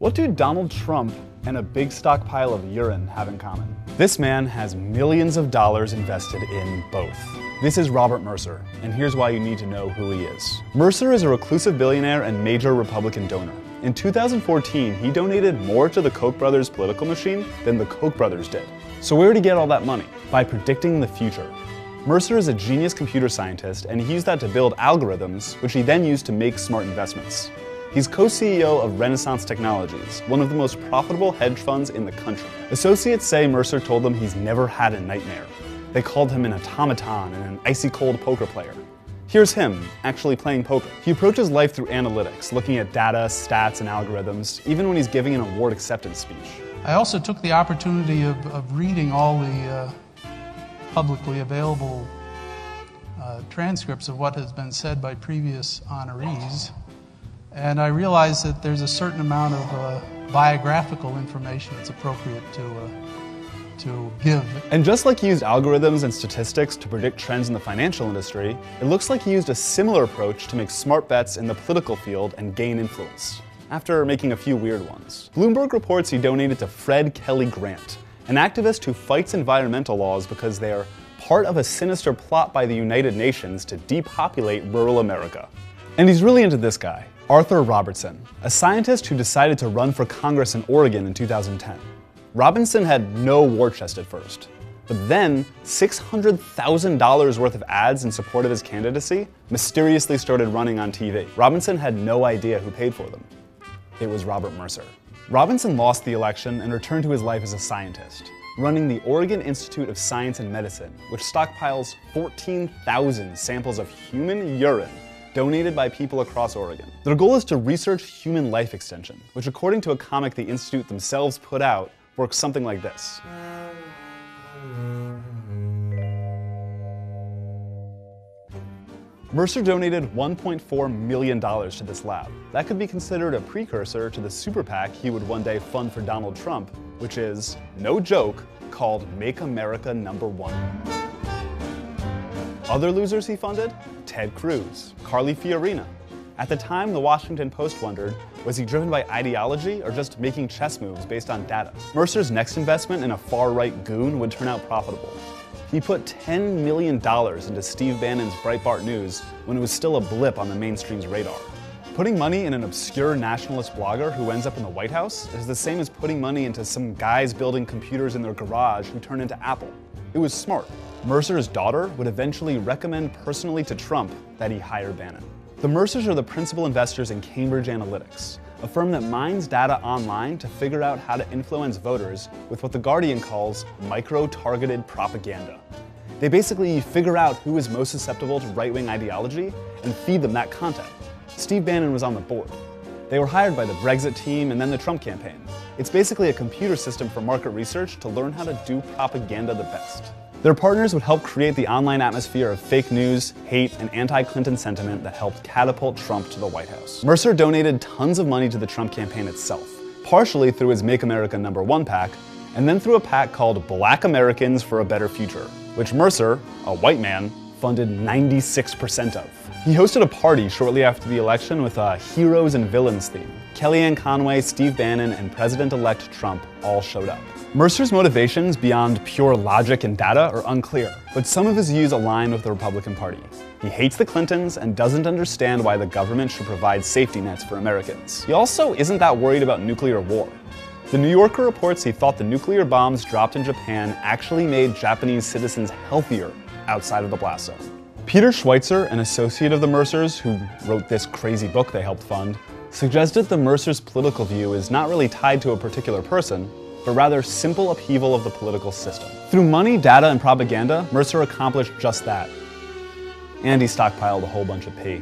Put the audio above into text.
What do Donald Trump and a big stockpile of urine have in common? This man has millions of dollars invested in both. This is Robert Mercer, and here's why you need to know who he is. Mercer is a reclusive billionaire and major Republican donor. In 2014, he donated more to the Koch brothers' political machine than the Koch brothers did. So where did he get all that money? By predicting the future. Mercer is a genius computer scientist, and he used that to build algorithms, which he then used to make smart investments. He's co-CEO of Renaissance Technologies, one of the most profitable hedge funds in the country. Associates say Mercer told them he's never had a nightmare. They called him an automaton and an icy-cold poker player. Here's him, actually playing poker. He approaches life through analytics, looking at data, stats, and algorithms, even when he's giving an award acceptance speech. I also took the opportunity of reading all the publicly available transcripts of what has been said by previous honorees. And I realized that there's a certain amount of biographical information that's appropriate to give. And just like he used algorithms and statistics to predict trends in the financial industry, it looks like he used a similar approach to make smart bets in the political field and gain influence, after making a few weird ones. Bloomberg reports he donated to Fred Kelly Grant, an activist who fights environmental laws because they are part of a sinister plot by the United Nations to depopulate rural America. And he's really into this guy, Arthur Robertson, a scientist who decided to run for Congress in Oregon in 2010. Robinson had no war chest at first, but then $600,000 worth of ads in support of his candidacy mysteriously started running on TV. Robinson had no idea who paid for them. It was Robert Mercer. Robinson lost the election and returned to his life as a scientist, running the Oregon Institute of Science and Medicine, which stockpiles 14,000 samples of human urine donated by people across Oregon. Their goal is to research human life extension, which according to a comic the Institute themselves put out, works something like this. Mercer donated $1.4 million to this lab. That could be considered a precursor to the super PAC he would one day fund for Donald Trump, which is, no joke, called Make America Number One. Other losers he funded? Ted Cruz, Carly Fiorina. At the time, the Washington Post wondered, was he driven by ideology or just making chess moves based on data? Mercer's next investment in a far-right goon would turn out profitable. He put $10 million into Steve Bannon's Breitbart News when it was still a blip on the mainstream's radar. Putting money in an obscure nationalist blogger who ends up in the White House is the same as putting money into some guys building computers in their garage who turn into Apple. It was smart. Mercer's daughter would eventually recommend personally to Trump that he hire Bannon. The Mercers are the principal investors in Cambridge Analytica, a firm that mines data online to figure out how to influence voters with what The Guardian calls micro-targeted propaganda. They basically figure out who is most susceptible to right-wing ideology and feed them that content. Steve Bannon was on the board. They were hired by the Brexit team and then the Trump campaign. It's basically a computer system for market research to learn how to do propaganda the best. Their partners would help create the online atmosphere of fake news, hate, and anti-Clinton sentiment that helped catapult Trump to the White House. Mercer donated tons of money to the Trump campaign itself, partially through his Make America Number One PAC, and then through a PAC called Black Americans for a Better Future, which Mercer, a white man, funded 96% of. He hosted a party shortly after the election with a heroes and villains theme. Kellyanne Conway, Steve Bannon, and President-elect Trump all showed up. Mercer's motivations beyond pure logic and data are unclear, but some of his views align with the Republican Party. He hates the Clintons and doesn't understand why the government should provide safety nets for Americans. He also isn't that worried about nuclear war. The New Yorker reports he thought the nuclear bombs dropped in Japan actually made Japanese citizens healthier outside of the blast zone. Peter Schweitzer, an associate of the Mercers who wrote this crazy book they helped fund, suggested the Mercers' political view is not really tied to a particular person, but rather simple upheaval of the political system. Through money, data, and propaganda, Mercer accomplished just that. And he stockpiled a whole bunch of pee.